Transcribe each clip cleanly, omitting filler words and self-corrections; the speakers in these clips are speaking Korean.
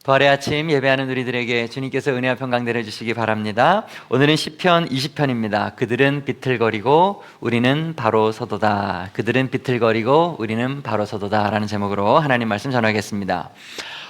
부활의 아침 예배하는 우리들에게 주님께서 은혜와 평강 내려주시기 바랍니다. 오늘은 시편 20편입니다. 그들은 비틀거리고 우리는 바로 서도다. 그들은 비틀거리고 우리는 바로 서도다 라는 제목으로 하나님 말씀 전하겠습니다.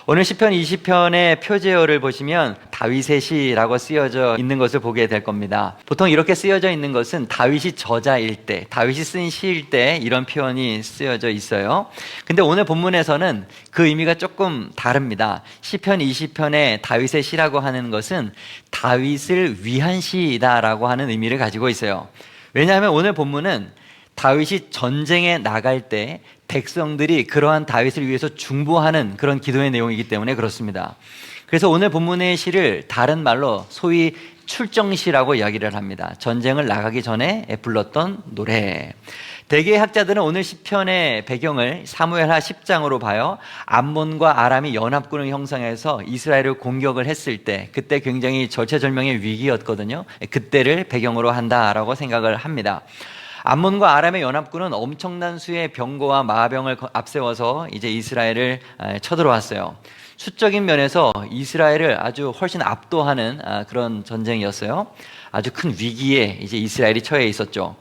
오늘 시편 20편의 표제어를 보시면 다윗의 시라고 쓰여져 있는 것을 보게 될 겁니다. 보통 이렇게 쓰여져 있는 것은 다윗이 저자일 때, 다윗이 쓴 시일 때 이런 표현이 쓰여져 있어요. 근데 오늘 본문에서는 그 의미가 조금 다릅니다. 시편 20편의 다윗의 시라고 하는 것은 다윗을 위한 시다라고 하는 의미를 가지고 있어요. 왜냐하면 오늘 본문은 다윗이 전쟁에 나갈 때 백성들이 그러한 다윗을 위해서 중보하는 그런 기도의 내용이기 때문에 그렇습니다. 그래서 오늘 본문의 시를 다른 말로 소위 출정시라고 이야기를 합니다. 전쟁을 나가기 전에 불렀던 노래. 대개의 학자들은 오늘 시편의 배경을 사무엘하 10장으로 봐요. 암몬과 아람이 연합군을 형성해서 이스라엘을 공격을 했을 때, 그때 굉장히 절체절명의 위기였거든요. 그때를 배경으로 한다라고 생각을 합니다. 암몬과 아람의 연합군은 엄청난 수의 병거와 마병을 앞세워서 이제 이스라엘을 쳐들어왔어요. 수적인 면에서 이스라엘을 아주 훨씬 압도하는 그런 전쟁이었어요. 아주 큰 위기에 이제 이스라엘이 처해 있었죠.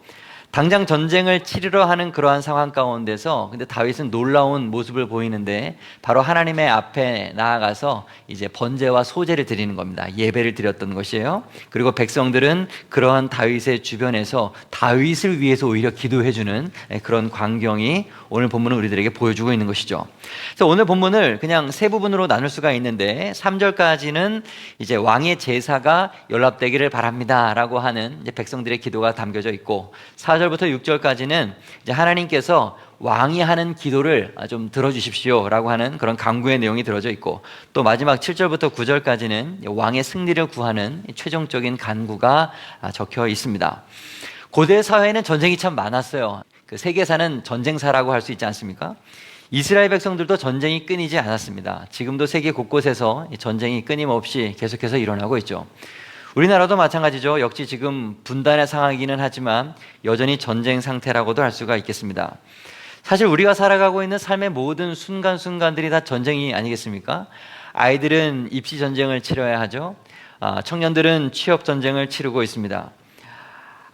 당장 전쟁을 치르러 하는 그러한 상황 가운데서 근데 다윗은 놀라운 모습을 보이는데 바로 하나님의 앞에 나아가서 이제 번제와 소제를 드리는 겁니다. 예배를 드렸던 것이에요. 그리고 백성들은 그러한 다윗의 주변에서 다윗을 위해서 오히려 기도해주는 그런 광경이 오늘 본문은 우리들에게 보여주고 있는 것이죠. 그래서 오늘 본문을 그냥 세 부분으로 나눌 수가 있는데 3절까지는 이제 왕의 제사가 연락되기를 바랍니다라고 하는 이제 백성들의 기도가 담겨져 있고 4절부터 6절까지는 이제 하나님께서 왕이 하는 기도를 좀 들어주십시오 라고 하는 그런 간구의 내용이 들어져 있고 또 마지막 7절부터 9절까지는 왕의 승리를 구하는 최종적인 간구가 적혀 있습니다. 고대 사회에는 전쟁이 참 많았어요. 그 세계사는 전쟁사라고 할 수 있지 않습니까? 이스라엘 백성들도 전쟁이 끊이지 않았습니다. 지금도 세계 곳곳에서 전쟁이 끊임없이 계속해서 일어나고 있죠. 우리나라도 마찬가지죠. 역시 지금 분단의 상황이기는 하지만 여전히 전쟁 상태라고도 할 수가 있겠습니다. 사실 우리가 살아가고 있는 삶의 모든 순간순간들이 다 전쟁이 아니겠습니까? 아이들은 입시 전쟁을 치러야 하죠. 청년들은 취업 전쟁을 치르고 있습니다.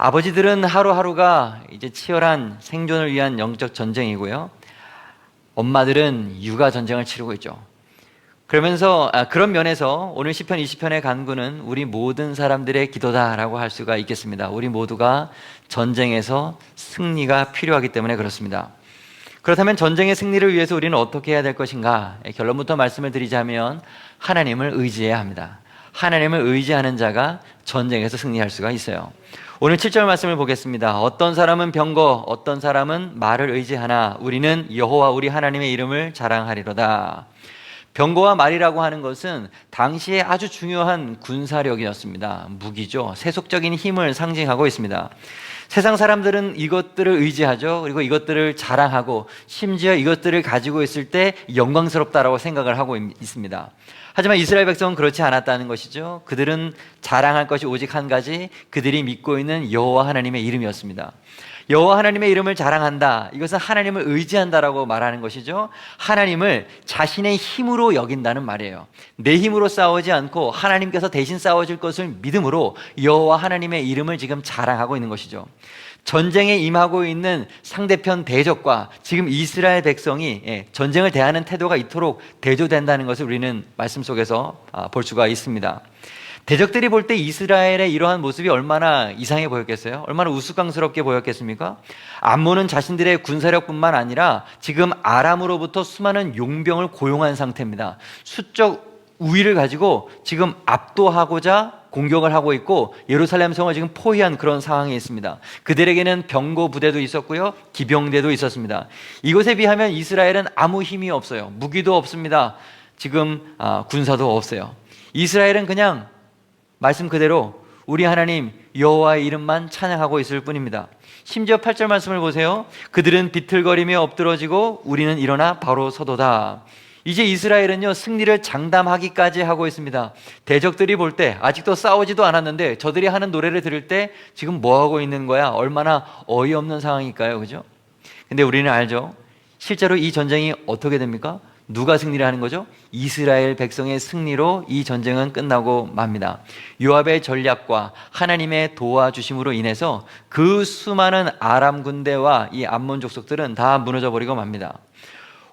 아버지들은 하루하루가 이제 치열한 생존을 위한 영적 전쟁이고요. 엄마들은 육아 전쟁을 치르고 있죠. 그러면서 그런 면에서 오늘 시편 20편의 간구는 우리 모든 사람들의 기도다라고 할 수가 있겠습니다. 우리 모두가 전쟁에서 승리가 필요하기 때문에 그렇습니다. 그렇다면 전쟁의 승리를 위해서 우리는 어떻게 해야 될 것인가? 결론부터 말씀을 드리자면 하나님을 의지해야 합니다. 하나님을 의지하는 자가 전쟁에서 승리할 수가 있어요. 오늘 7절 말씀을 보겠습니다. 어떤 사람은 병거, 어떤 사람은 말을 의지하나 우리는 여호와 우리 하나님의 이름을 자랑하리로다. 병거와 말이라고 하는 것은 당시에 아주 중요한 군사력이었습니다. 무기죠. 세속적인 힘을 상징하고 있습니다. 세상 사람들은 이것들을 의지하죠. 그리고 이것들을 자랑하고 심지어 이것들을 가지고 있을 때 영광스럽다라고 생각을 하고 있습니다. 하지만 이스라엘 백성은 그렇지 않았다는 것이죠. 그들은 자랑할 것이 오직 한 가지, 그들이 믿고 있는 여호와 하나님의 이름이었습니다. 여호와 하나님의 이름을 자랑한다. 이것은 하나님을 의지한다라고 말하는 것이죠. 하나님을 자신의 힘으로 여긴다는 말이에요. 내 힘으로 싸우지 않고 하나님께서 대신 싸워줄 것을 믿음으로 여호와 하나님의 이름을 지금 자랑하고 있는 것이죠. 전쟁에 임하고 있는 상대편 대적과 지금 이스라엘 백성이 전쟁을 대하는 태도가 이토록 대조된다는 것을 우리는 말씀 속에서 볼 수가 있습니다. 대적들이 볼 때 이스라엘의 이러한 모습이 얼마나 이상해 보였겠어요? 얼마나 우스꽝스럽게 보였겠습니까? 암몬은 자신들의 군사력뿐만 아니라 지금 아람으로부터 수많은 용병을 고용한 상태입니다. 수적 우위를 가지고 지금 압도하고자 공격을 하고 있고 예루살렘 성을 지금 포위한 그런 상황에 있습니다. 그들에게는 병거 부대도 있었고요, 기병대도 있었습니다. 이것에 비하면 이스라엘은 아무 힘이 없어요. 무기도 없습니다. 지금 군사도 없어요. 이스라엘은 그냥 말씀 그대로 우리 하나님 여호와의 이름만 찬양하고 있을 뿐입니다. 심지어 8절 말씀을 보세요. 그들은 비틀거리며 엎드러지고 우리는 일어나 바로 서도다. 이제 이스라엘은요 승리를 장담하기까지 하고 있습니다. 대적들이 볼 때 아직도 싸우지도 않았는데 저들이 하는 노래를 들을 때 지금 뭐 하고 있는 거야? 얼마나 어이없는 상황일까요? 그죠? 근데 우리는 알죠? 실제로 이 전쟁이 어떻게 됩니까? 누가 승리를 하는 거죠? 이스라엘 백성의 승리로 이 전쟁은 끝나고 맙니다. 요압의 전략과 하나님의 도와주심으로 인해서 그 수많은 아람 군대와 이 암몬 족속들은 다 무너져 버리고 맙니다.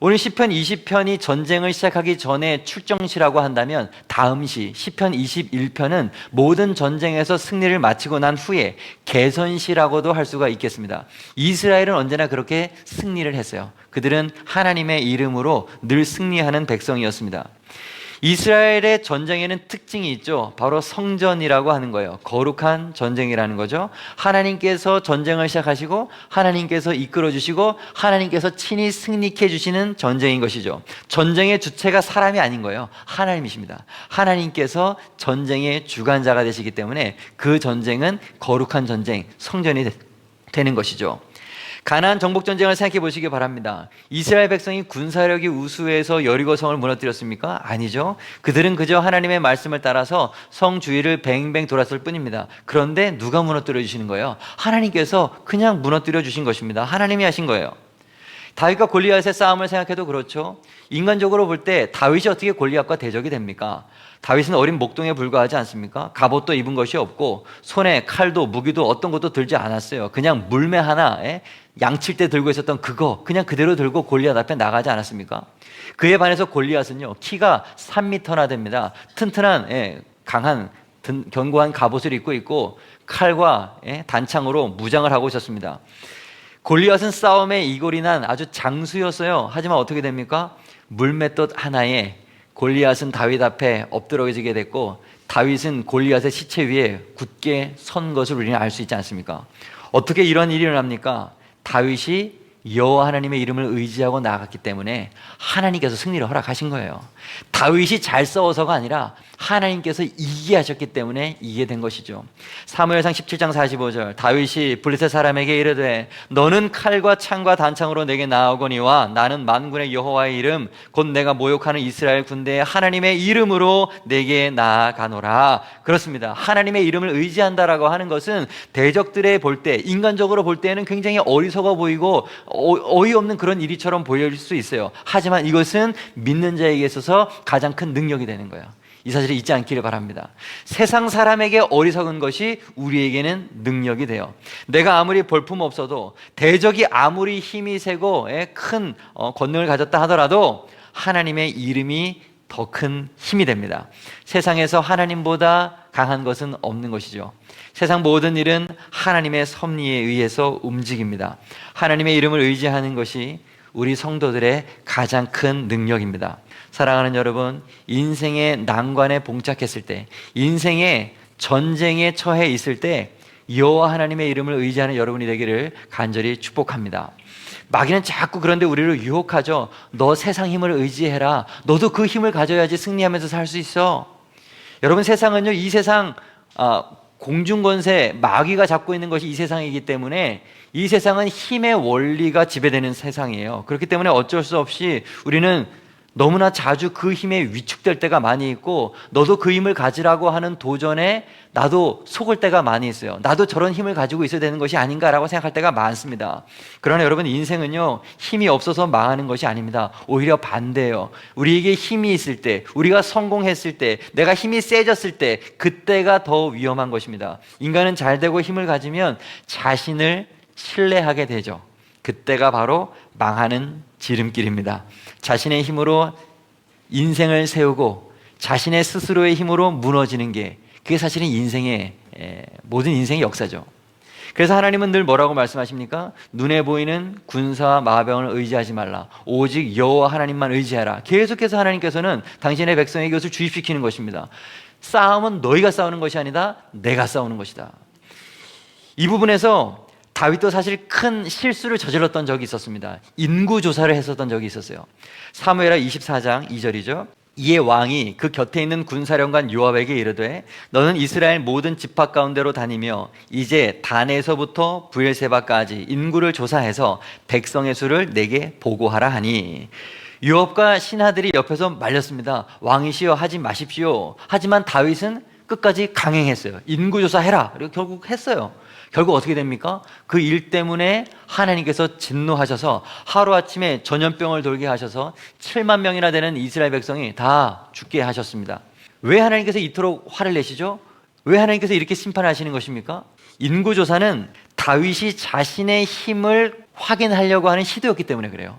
오늘 시편 20편이 전쟁을 시작하기 전에 출정시라고 한다면 다음 시편 21편은 모든 전쟁에서 승리를 마치고 난 후에 개선시라고도 할 수가 있겠습니다. 이스라엘은 언제나 그렇게 승리를 했어요. 그들은 하나님의 이름으로 늘 승리하는 백성이었습니다. 이스라엘의 전쟁에는 특징이 있죠. 바로 성전이라고 하는 거예요. 거룩한 전쟁이라는 거죠. 하나님께서 전쟁을 시작하시고 하나님께서 이끌어 주시고 하나님께서 친히 승리케 해주시는 전쟁인 것이죠. 전쟁의 주체가 사람이 아닌 거예요. 하나님이십니다. 하나님께서 전쟁의 주관자가 되시기 때문에 그 전쟁은 거룩한 전쟁, 성전이 되는 것이죠. 가나안 정복 전쟁을 생각해 보시기 바랍니다. 이스라엘 백성이 군사력이 우수해서 여리고 성을 무너뜨렸습니까? 아니죠. 그들은 그저 하나님의 말씀을 따라서 성 주위를 뱅뱅 돌았을 뿐입니다. 그런데 누가 무너뜨려 주시는 거예요? 하나님께서 그냥 무너뜨려 주신 것입니다. 하나님이 하신 거예요. 다윗과 골리앗의 싸움을 생각해도 그렇죠. 인간적으로 볼 때 다윗이 어떻게 골리앗과 대적이 됩니까? 다윗은 어린 목동에 불과하지 않습니까? 갑옷도 입은 것이 없고 손에 칼도 무기도 어떤 것도 들지 않았어요. 그냥 물매 하나에 양칠 때 들고 있었던 그거 그냥 그대로 들고 골리앗 앞에 나가지 않았습니까? 그에 반해서 골리앗은요 키가 3m나 됩니다. 튼튼한 강한 견고한 갑옷을 입고 있고 칼과 단창으로 무장을 하고 있었습니다. 골리앗은 싸움에 이골이 난 아주 장수였어요. 하지만 어떻게 됩니까? 물맷돌 하나에 골리앗은 다윗 앞에 엎드러지게 됐고 다윗은 골리앗의 시체 위에 굳게 선 것을 우리는 알 수 있지 않습니까? 어떻게 이런 일이 일어납니까? 다윗이 여호와 하나님의 이름을 의지하고 나아갔기 때문에 하나님께서 승리를 허락하신 거예요. 다윗이 잘 싸워서가 아니라 하나님께서 이기게 하셨기 때문에 이기게 된 것이죠. 사무엘상 17장 45절 다윗이 블레셋 사람에게 이르되 너는 칼과 창과 단창으로 내게 나아오거니와 나는 만군의 여호와의 이름 곧 내가 모욕하는 이스라엘 군대의 하나님의 이름으로 내게 나아가노라. 그렇습니다. 하나님의 이름을 의지한다라고 하는 것은 대적들의 볼 때 인간적으로 볼 때에는 굉장히 어리석어 보이고 어이없는 그런 일이처럼 보일 수 있어요. 하지만 이것은 믿는 자에게 있어서 가장 큰 능력이 되는 거예요. 이 사실을 잊지 않기를 바랍니다. 세상 사람에게 어리석은 것이 우리에게는 능력이 돼요. 내가 아무리 볼품 없어도 대적이 아무리 힘이 세고 큰 권능을 가졌다 하더라도 하나님의 이름이 더 큰 힘이 됩니다. 세상에서 하나님보다 강한 것은 없는 것이죠. 세상 모든 일은 하나님의 섭리에 의해서 움직입니다. 하나님의 이름을 의지하는 것이 우리 성도들의 가장 큰 능력입니다. 사랑하는 여러분, 인생의 난관에 봉착했을 때, 인생의 전쟁에 처해 있을 때 여호와 하나님의 이름을 의지하는 여러분이 되기를 간절히 축복합니다. 마귀는 자꾸 그런데 우리를 유혹하죠. 너 세상 힘을 의지해라. 너도 그 힘을 가져야지 승리하면서 살 수 있어. 여러분, 세상은요, 이 세상 공중권세 마귀가 잡고 있는 것이 이 세상이기 때문에 이 세상은 힘의 원리가 지배되는 세상이에요. 그렇기 때문에 어쩔 수 없이 우리는 너무나 자주 그 힘에 위축될 때가 많이 있고 너도 그 힘을 가지라고 하는 도전에 나도 속을 때가 많이 있어요. 나도 저런 힘을 가지고 있어야 되는 것이 아닌가라고 생각할 때가 많습니다. 그러나 여러분, 인생은요 힘이 없어서 망하는 것이 아닙니다. 오히려 반대예요. 우리에게 힘이 있을 때, 우리가 성공했을 때, 내가 힘이 세졌을 때 그때가 더 위험한 것입니다. 인간은 잘 되고 힘을 가지면 자신을 신뢰하게 되죠. 그때가 바로 망하는 지름길입니다. 자신의 힘으로 인생을 세우고 자신의 스스로의 힘으로 무너지는 게 그게 사실은 모든 인생의 역사죠. 그래서 하나님은 늘 뭐라고 말씀하십니까? 눈에 보이는 군사와 마병을 의지하지 말라. 오직 여호와 하나님만 의지하라. 계속해서 하나님께서는 당신의 백성에게 이것을 주입시키는 것입니다. 싸움은 너희가 싸우는 것이 아니다. 내가 싸우는 것이다. 이 부분에서 다윗도 사실 큰 실수를 저질렀던 적이 있었습니다. 인구조사를 했었던 적이 있었어요. 사무엘하 24장 2절이죠. 이에 왕이 그 곁에 있는 군사령관 요압에게 이르되 너는 이스라엘 모든 지파 가운데로 다니며 이제 단에서부터 브엘세바까지 인구를 조사해서 백성의 수를 내게 보고하라 하니 요압과 신하들이 옆에서 말렸습니다. 왕이시여 하지 마십시오. 하지만 다윗은 끝까지 강행했어요. 인구조사해라. 그리고 결국 했어요. 결국 어떻게 됩니까? 그 일 때문에 하나님께서 진노하셔서 하루아침에 전염병을 돌게 하셔서 7만 명이나 되는 이스라엘 백성이 다 죽게 하셨습니다. 왜 하나님께서 이토록 화를 내시죠? 왜 하나님께서 이렇게 심판하시는 것입니까? 인구조사는 다윗이 자신의 힘을 확인하려고 하는 시도였기 때문에 그래요.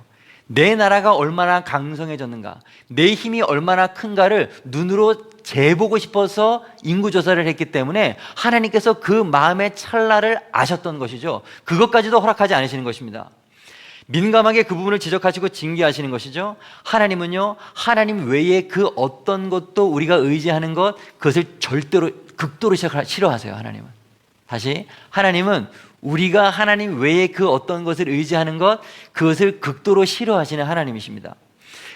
내 나라가 얼마나 강성해졌는가, 내 힘이 얼마나 큰가를 눈으로 재보고 싶어서 인구조사를 했기 때문에 하나님께서 그 마음의 찰나를 아셨던 것이죠. 그것까지도 허락하지 않으시는 것입니다. 민감하게 그 부분을 지적하시고 징계하시는 것이죠. 하나님은요, 하나님 외에 그 어떤 것도 우리가 의지하는 것, 그것을 절대로 극도로 싫어하세요. 하나님은. 다시, 하나님은 우리가 하나님 외에 그 어떤 것을 의지하는 것, 그것을 극도로 싫어하시는 하나님이십니다.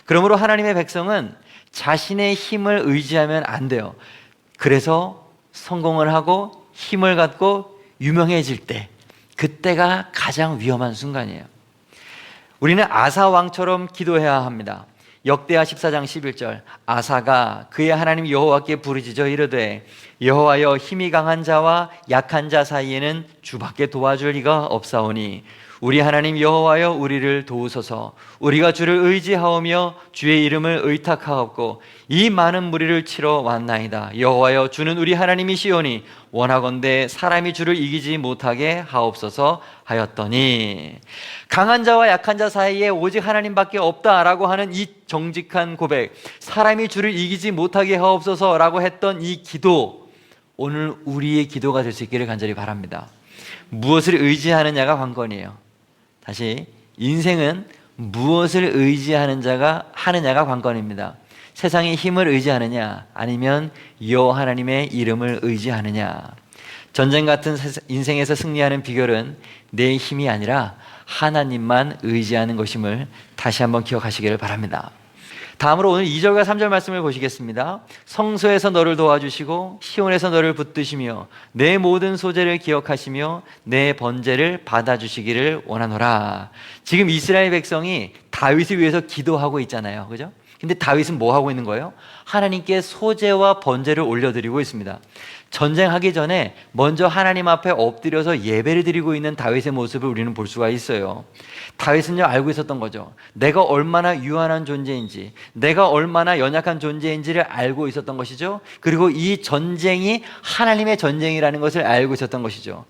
그러므로 하나님의 백성은 자신의 힘을 의지하면 안 돼요. 그래서 성공을 하고 힘을 갖고 유명해질 때, 그때가 가장 위험한 순간이에요. 우리는 아사 왕처럼 기도해야 합니다. 역대하 14장 11절, 아사가 그의 하나님 여호와께 부르짖어 이르되 여호와여, 힘이 강한 자와 약한 자 사이에는 주밖에 도와줄 이가 없사오니 우리 하나님 여호와여, 우리를 도우소서. 우리가 주를 의지하오며 주의 이름을 의탁하옵고 이 많은 무리를 치러 왔나이다. 여호와여, 주는 우리 하나님이시오니 원하건대 사람이 주를 이기지 못하게 하옵소서 하였더니, 강한 자와 약한 자 사이에 오직 하나님밖에 없다라고 하는 이 정직한 고백, 사람이 주를 이기지 못하게 하옵소서라고 했던 이 기도, 오늘 우리의 기도가 될 수 있기를 간절히 바랍니다. 무엇을 의지하느냐가 관건이에요. 다시, 인생은 무엇을 의지하는 자가 하느냐가 관건입니다. 세상의 힘을 의지하느냐, 아니면 여호와 하나님의 이름을 의지하느냐. 전쟁 같은 인생에서 승리하는 비결은 내 힘이 아니라 하나님만 의지하는 것임을 다시 한번 기억하시기를 바랍니다. 다음으로 오늘 2절과 3절 말씀을 보시겠습니다. 성소에서 너를 도와주시고 시온에서 너를 붙드시며 내 모든 소재를 기억하시며 내 번제를 받아주시기를 원하노라. 지금 이스라엘 백성이 다윗을 위해서 기도하고 있잖아요. 그죠? 근데 다윗은 뭐 하고 있는 거예요? 하나님께 소제와 번제를 올려드리고 있습니다. 전쟁하기 전에 먼저 하나님 앞에 엎드려서 예배를 드리고 있는 다윗의 모습을 우리는 볼 수가 있어요. 다윗은요, 알고 있었던 거죠. 내가 얼마나 유한한 존재인지, 내가 얼마나 연약한 존재인지를 알고 있었던 것이죠. 그리고 이 전쟁이 하나님의 전쟁이라는 것을 알고 있었던 것이죠.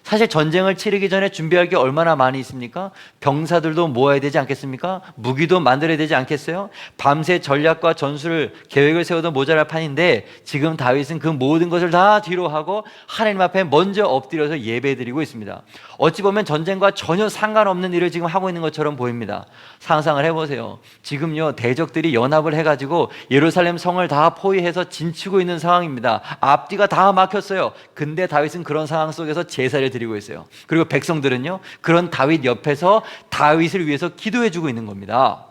사실 전쟁을 치르기 전에 준비할 게 얼마나 많이 있습니까? 병사들도 모아야 되지 않겠습니까? 무기도 만들어야 되지 않겠어요? 밤새 전략과 전술을 계획을 세워도 모자랄 판인데, 지금 다윗은 그 모든 것을 다 뒤로 하고 하나님 앞에 먼저 엎드려서 예배드리고 있습니다. 어찌 보면 전쟁과 전혀 상관없는 일을 지금 하고 있는 것처럼 보입니다. 상상을 해보세요. 지금요, 대적들이 연합을 해가지고 예루살렘 성을 다 포위해서 진치고 있는 상황입니다. 앞뒤가 다 막혔어요. 근데 다윗은 그런 상황 속에서 제사를 드리고 있어요. 그리고 백성들은요, 그런 다윗 옆에서 다윗을 위해서 기도해주고 있는 겁니다.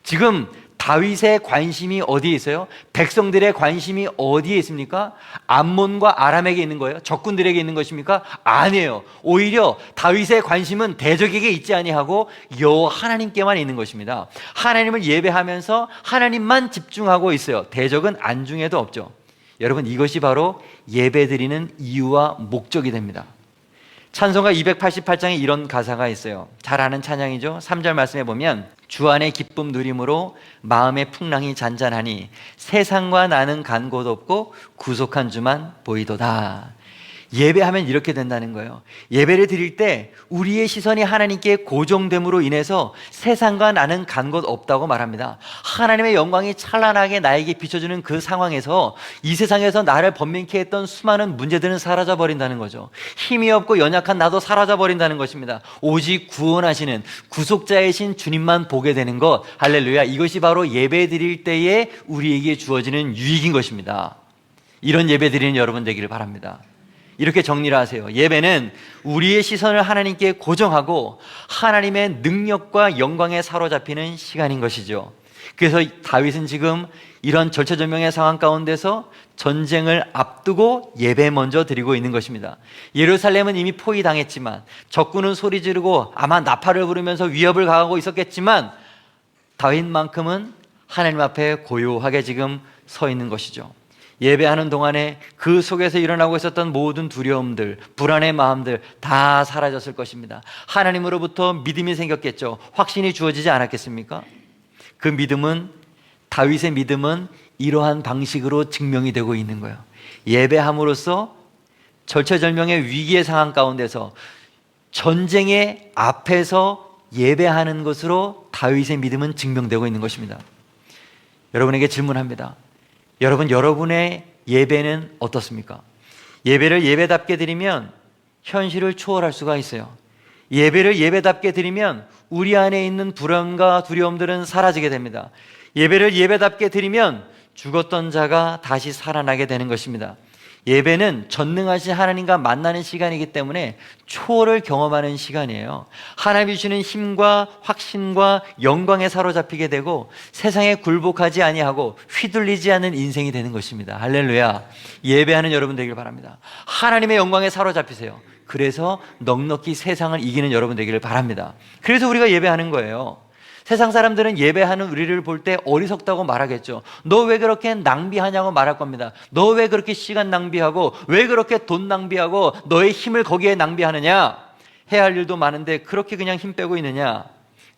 지금 다윗의 관심이 어디에 있어요? 백성들의 관심이 어디에 있습니까? 암몬과 아람에게 있는 거예요? 적군들에게 있는 것입니까? 아니에요. 오히려 다윗의 관심은 대적에게 있지 아니하고 여호와 하나님께만 있는 것입니다. 하나님을 예배하면서 하나님만 집중하고 있어요. 대적은 안중에도 없죠. 여러분, 이것이 바로 예배드리는 이유와 목적이 됩니다. 찬송가 288장에 이런 가사가 있어요. 잘 아는 찬양이죠. 3절 말씀에 보면 주 안에 기쁨 누림으로 마음의 풍랑이 잔잔하니 세상과 나는 간 곳 없고 구속한 주만 보이도다. 예배하면 이렇게 된다는 거예요. 예배를 드릴 때 우리의 시선이 하나님께 고정됨으로 인해서 세상과 나는 간 곳 없다고 말합니다. 하나님의 영광이 찬란하게 나에게 비춰주는 그 상황에서 이 세상에서 나를 번민케 했던 수많은 문제들은 사라져버린다는 거죠. 힘이 없고 연약한 나도 사라져버린다는 것입니다. 오직 구원하시는 구속자이신 주님만 보게 되는 것, 할렐루야. 이것이 바로 예배 드릴 때에 우리에게 주어지는 유익인 것입니다. 이런 예배 드리는 여러분 되기를 바랍니다. 이렇게 정리를 하세요. 예배는 우리의 시선을 하나님께 고정하고 하나님의 능력과 영광에 사로잡히는 시간인 것이죠. 그래서 다윗은 지금 이런 절체절명의 상황 가운데서 전쟁을 앞두고 예배 먼저 드리고 있는 것입니다. 예루살렘은 이미 포위당했지만, 적군은 소리 지르고 아마 나팔을 부르면서 위협을 가하고 있었겠지만, 다윗만큼은 하나님 앞에 고요하게 지금 서 있는 것이죠. 예배하는 동안에 그 속에서 일어나고 있었던 모든 두려움들, 불안의 마음들 다 사라졌을 것입니다. 하나님으로부터 믿음이 생겼겠죠. 확신이 주어지지 않았겠습니까? 그 믿음은, 다윗의 믿음은 이러한 방식으로 증명이 되고 있는 거예요. 예배함으로써 절체절명의 위기의 상황 가운데서 전쟁의 앞에서 예배하는 것으로 다윗의 믿음은 증명되고 있는 것입니다. 여러분에게 질문합니다. 여러분, 여러분의 예배는 어떻습니까? 예배를 예배답게 드리면 현실을 초월할 수가 있어요. 예배를 예배답게 드리면 우리 안에 있는 불안과 두려움들은 사라지게 됩니다. 예배를 예배답게 드리면 죽었던 자가 다시 살아나게 되는 것입니다. 예배는 전능하신 하나님과 만나는 시간이기 때문에 초월을 경험하는 시간이에요. 하나님이 주시는 힘과 확신과 영광에 사로잡히게 되고 세상에 굴복하지 아니하고 휘둘리지 않는 인생이 되는 것입니다. 할렐루야. 예배하는 여러분 되길 바랍니다. 하나님의 영광에 사로잡히세요. 그래서 넉넉히 세상을 이기는 여러분 되기를 바랍니다. 그래서 우리가 예배하는 거예요. 세상 사람들은 예배하는 우리를 볼 때 어리석다고 말하겠죠. 너 왜 그렇게 낭비하냐고 말할 겁니다. 너 왜 그렇게 시간 낭비하고, 왜 그렇게 돈 낭비하고 너의 힘을 거기에 낭비하느냐? 해야 할 일도 많은데 그렇게 그냥 힘 빼고 있느냐?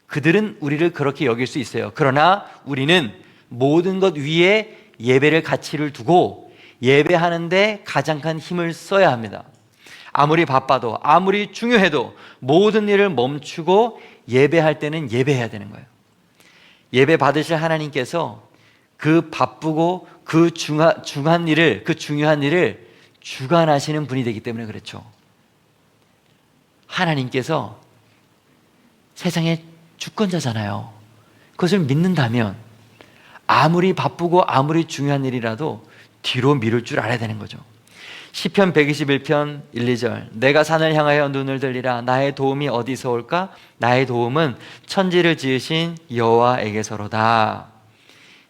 그들은 우리를 그렇게 여길 수 있어요. 그러나 우리는 모든 것 위에 예배를 가치를 두고 예배하는데 가장 큰 힘을 써야 합니다. 아무리 바빠도, 아무리 중요해도 모든 일을 멈추고 예배할 때는 예배해야 되는 거예요. 예배 받으실 하나님께서 그 바쁘고 그 중요한 일을 주관하시는 분이 되기 때문에 그렇죠. 하나님께서 세상의 주권자잖아요. 그것을 믿는다면 아무리 바쁘고 아무리 중요한 일이라도 뒤로 미룰 줄 알아야 되는 거죠. 시편 121편 1, 2절 내가 산을 향하여 눈을 들리라. 나의 도움이 어디서 올까? 나의 도움은 천지를 지으신 여호와에게서로다.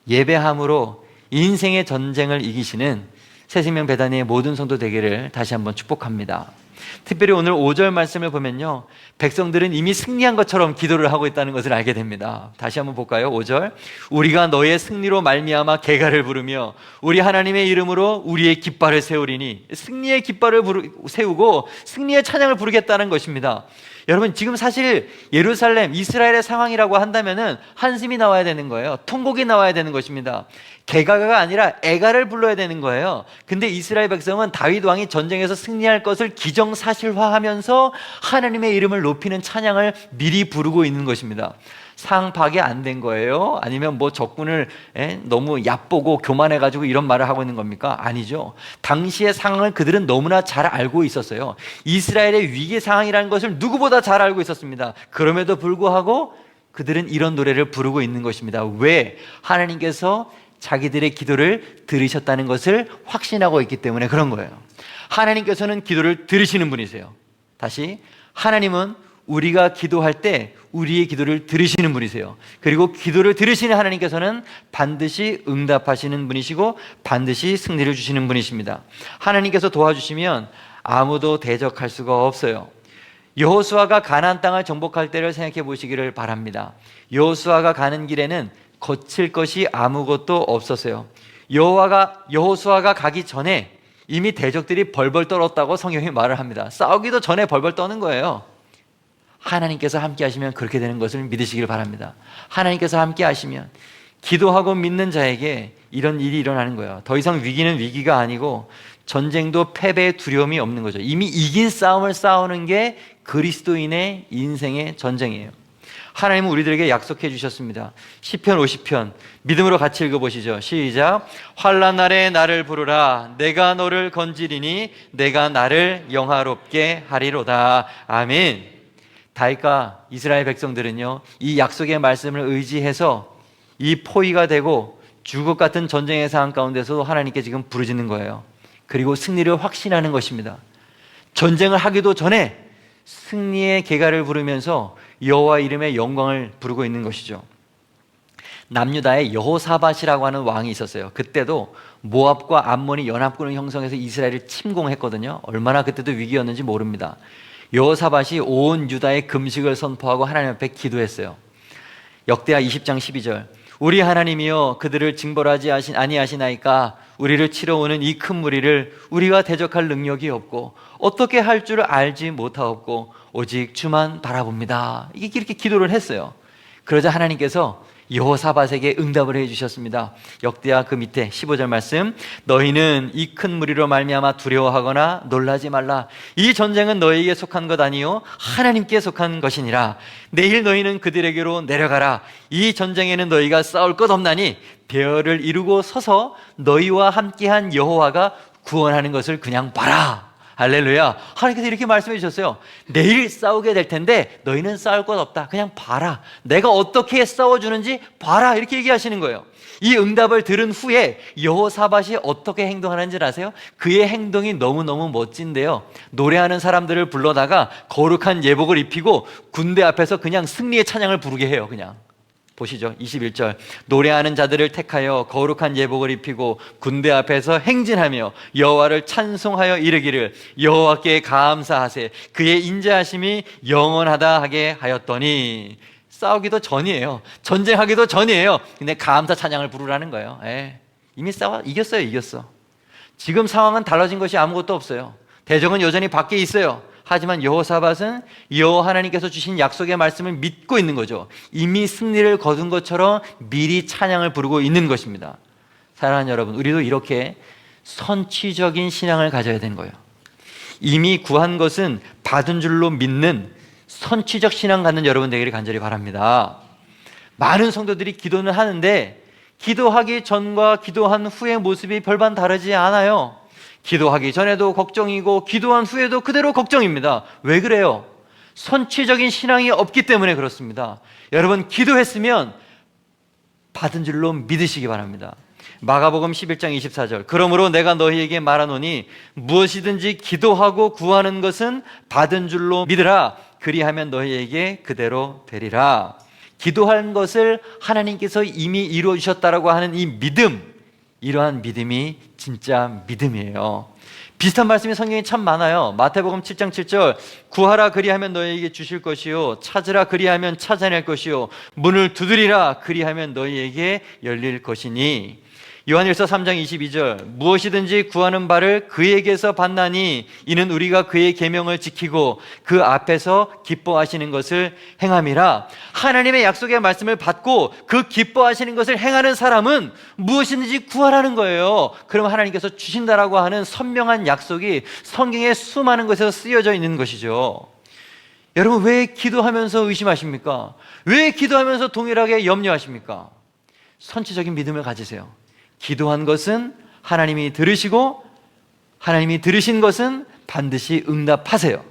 예배함으로 인생의 전쟁을 이기시는 새생명 베다니의 모든 성도 되기를 다시 한번 축복합니다. 특별히 오늘 5절 말씀을 보면요, 백성들은 이미 승리한 것처럼 기도를 하고 있다는 것을 알게 됩니다. 다시 한번 볼까요? 5절 우리가 너의 승리로 말미암아 계가를 부르며 우리 하나님의 이름으로 우리의 깃발을 세우리니. 승리의 깃발을 세우고 승리의 찬양을 부르겠다는 것입니다. 여러분, 지금 사실 예루살렘, 이스라엘의 상황이라고 한다면은 한숨이 나와야 되는 거예요. 통곡이 나와야 되는 것입니다. 개가가 아니라 애가를 불러야 되는 거예요. 근데 이스라엘 백성은 다윗 왕이 전쟁에서 승리할 것을 기정사실화하면서 하나님의 이름을 높이는 찬양을 미리 부르고 있는 것입니다. 상 파악이 안 된 거예요? 아니면 뭐 적군을 너무 얕보고 교만해가지고 이런 말을 하고 있는 겁니까? 아니죠. 당시의 상황을 그들은 너무나 잘 알고 있었어요. 이스라엘의 위기 상황이라는 것을 누구보다 잘 알고 있었습니다. 그럼에도 불구하고 그들은 이런 노래를 부르고 있는 것입니다. 왜? 하나님께서 자기들의 기도를 들으셨다는 것을 확신하고 있기 때문에 그런 거예요. 하나님께서는 기도를 들으시는 분이세요. 다시, 하나님은 우리가 기도할 때 우리의 기도를 들으시는 분이세요. 그리고 기도를 들으시는 하나님께서는 반드시 응답하시는 분이시고 반드시 승리를 주시는 분이십니다. 하나님께서 도와주시면 아무도 대적할 수가 없어요. 여호수아가 가나안 땅을 정복할 때를 생각해 보시기를 바랍니다. 여호수아가 가는 길에는 거칠 것이 아무것도 없었어요. 여호수아가 가기 전에 이미 대적들이 벌벌 떨었다고 성경이 말을 합니다. 싸우기도 전에 벌벌 떠는 거예요. 하나님께서 함께 하시면 그렇게 되는 것을 믿으시길 바랍니다. 하나님께서 함께 하시면 기도하고 믿는 자에게 이런 일이 일어나는 거예요. 더 이상 위기는 위기가 아니고 전쟁도 패배의 두려움이 없는 거죠. 이미 이긴 싸움을 싸우는 게 그리스도인의 인생의 전쟁이에요. 하나님은 우리들에게 약속해 주셨습니다. 시편 50편 믿음으로 같이 읽어보시죠. 시작. 환난 날에 나를 부르라. 내가 너를 건지리니 내가 나를 영화롭게 하리로다. 아멘. 다윗과 이스라엘 백성들은요, 이 약속의 말씀을 의지해서 이 포위가 되고 죽을 것 같은 전쟁의 상황 가운데서도 하나님께 지금 부르짖는 거예요. 그리고 승리를 확신하는 것입니다. 전쟁을 하기도 전에 승리의 계가를 부르면서 여호와 이름의 영광을 부르고 있는 것이죠. 남유다에 여호사밧이라고 하는 왕이 있었어요. 그때도 모압과 암몬이 연합군을 형성해서 이스라엘을 침공했거든요. 얼마나 그때도 위기였는지 모릅니다. 여호사밧이 온 유다의 금식을 선포하고 하나님 앞에 기도했어요. 역대하 20장 12절 우리 하나님이여 그들을 징벌하지 아니하시나이까 우리를 치러 오는 이 큰 무리를 우리가 대적할 능력이 없고 어떻게 할 줄 알지 못하옵고 오직 주만 바라봅니다. 이렇게 기도를 했어요. 그러자 하나님께서 여호사밧에게 응답을 해주셨습니다. 역대하 그 밑에 15절 말씀, 너희는 이 큰 무리로 말미암아 두려워하거나 놀라지 말라. 이 전쟁은 너희에게 속한 것 아니요 하나님께 속한 것이니라. 내일 너희는 그들에게로 내려가라. 이 전쟁에는 너희가 싸울 것 없나니 대열을 이루고 서서 너희와 함께한 여호와가 구원하는 것을 그냥 봐라. 할렐루야. 하나님께서 이렇게 말씀해 주셨어요. 내일 싸우게 될 텐데 너희는 싸울 것 없다. 그냥 봐라. 내가 어떻게 싸워주는지 봐라. 이렇게 얘기하시는 거예요. 이 응답을 들은 후에 여호사밧이 어떻게 행동하는지 아세요? 그의 행동이 너무너무 멋진데요. 노래하는 사람들을 불러다가 거룩한 예복을 입히고 군대 앞에서 그냥 승리의 찬양을 부르게 해요. 그냥 보시죠. 21절, 노래하는 자들을 택하여 거룩한 예복을 입히고 군대 앞에서 행진하며 여호와를 찬송하여 이르기를 여호와께 감사하세 그의 인자하심이 영원하다 하게 하였더니. 싸우기도 전이에요. 전쟁하기도 전이에요. 근데 감사 찬양을 부르라는 거예요. 이미 이겼어. 지금 상황은 달라진 것이 아무것도 없어요. 대적은 여전히 밖에 있어요. 하지만 여호사밧은 여호와 하나님께서 주신 약속의 말씀을 믿고 있는 거죠. 이미 승리를 거둔 것처럼 미리 찬양을 부르고 있는 것입니다. 사랑하는 여러분, 우리도 이렇게 선취적인 신앙을 가져야 되는 거예요. 이미 구한 것은 받은 줄로 믿는 선취적 신앙 갖는 여러분 되기를 간절히 바랍니다. 많은 성도들이 기도는 하는데 기도하기 전과 기도한 후의 모습이 별반 다르지 않아요. 기도하기 전에도 걱정이고 기도한 후에도 그대로 걱정입니다. 왜 그래요? 선취적인 신앙이 없기 때문에 그렇습니다. 여러분, 기도했으면 받은 줄로 믿으시기 바랍니다. 마가복음 11장 24절, 그러므로 내가 너희에게 말하노니 무엇이든지 기도하고 구하는 것은 받은 줄로 믿으라. 그리하면 너희에게 그대로 되리라. 기도한 것을 하나님께서 이미 이루어 주셨다라고 하는 이 믿음, 이러한 믿음이 진짜 믿음이에요. 비슷한 말씀이 성경에 참 많아요. 마태복음 7장 7절, 구하라 그리하면 너희에게 주실 것이요 찾으라 그리하면 찾아낼 것이요 문을 두드리라 그리하면 너희에게 열릴 것이니. 요한일서 3장 22절, 무엇이든지 구하는 바를 그에게서 받나니 이는 우리가 그의 계명을 지키고 그 앞에서 기뻐하시는 것을 행함이라. 하나님의 약속의 말씀을 받고 그 기뻐하시는 것을 행하는 사람은 무엇이든지 구하라는 거예요. 그럼 하나님께서 주신다라고 하는 선명한 약속이 성경에 수많은 곳에서 쓰여져 있는 것이죠. 여러분, 왜 기도하면서 의심하십니까? 왜 기도하면서 동일하게 염려하십니까? 선취적인 믿음을 가지세요. 기도한 것은 하나님이 들으시고 하나님이 들으신 것은 반드시 응답하세요.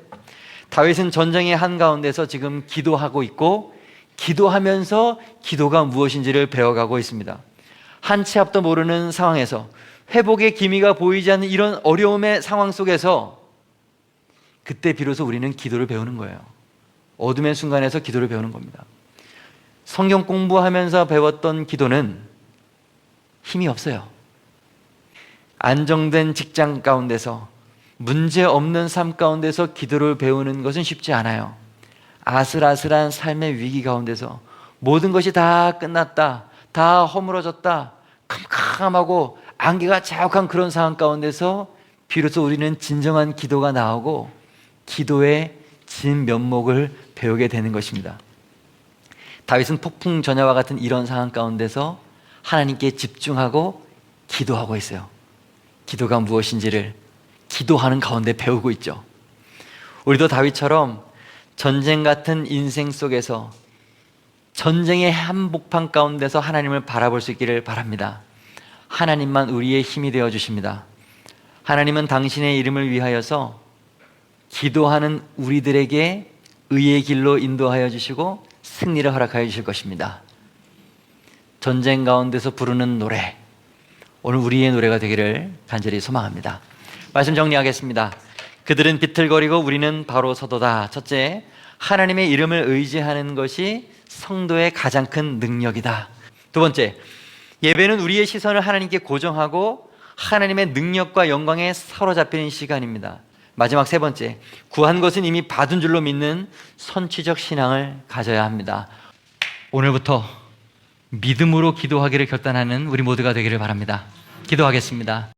다윗은 전쟁의 한가운데서 지금 기도하고 있고 기도하면서 기도가 무엇인지를 배워가고 있습니다. 한 치 앞도 모르는 상황에서 회복의 기미가 보이지 않는 이런 어려움의 상황 속에서 그때 비로소 우리는 기도를 배우는 거예요. 어둠의 순간에서 기도를 배우는 겁니다. 성경 공부하면서 배웠던 기도는 힘이 없어요. 안정된 직장 가운데서, 문제 없는 삶 가운데서 기도를 배우는 것은 쉽지 않아요. 아슬아슬한 삶의 위기 가운데서 모든 것이 다 끝났다, 다 허물어졌다, 캄캄하고 안개가 자욱한 그런 상황 가운데서 비로소 우리는 진정한 기도가 나오고 기도의 진 면목을 배우게 되는 것입니다. 다윗은 폭풍 전야와 같은 이런 상황 가운데서 하나님께 집중하고 기도하고 있어요. 기도가 무엇인지를 기도하는 가운데 배우고 있죠. 우리도 다윗처럼 전쟁 같은 인생 속에서 전쟁의 한복판 가운데서 하나님을 바라볼 수 있기를 바랍니다. 하나님만 우리의 힘이 되어 주십니다. 하나님은 당신의 이름을 위하여서 기도하는 우리들에게 의의 길로 인도하여 주시고 승리를 허락하여 주실 것입니다. 전쟁 가운데서 부르는 노래, 오늘 우리의 노래가 되기를 간절히 소망합니다. 말씀 정리하겠습니다. 그들은 비틀거리고 우리는 바로 서도다. 첫째, 하나님의 이름을 의지하는 것이 성도의 가장 큰 능력이다. 두 번째, 예배는 우리의 시선을 하나님께 고정하고 하나님의 능력과 영광에 사로잡히는 시간입니다. 마지막 세 번째, 구한 것은 이미 받은 줄로 믿는 선취적 신앙을 가져야 합니다. 오늘부터 믿음으로 기도하기를 결단하는 우리 모두가 되기를 바랍니다. 기도하겠습니다.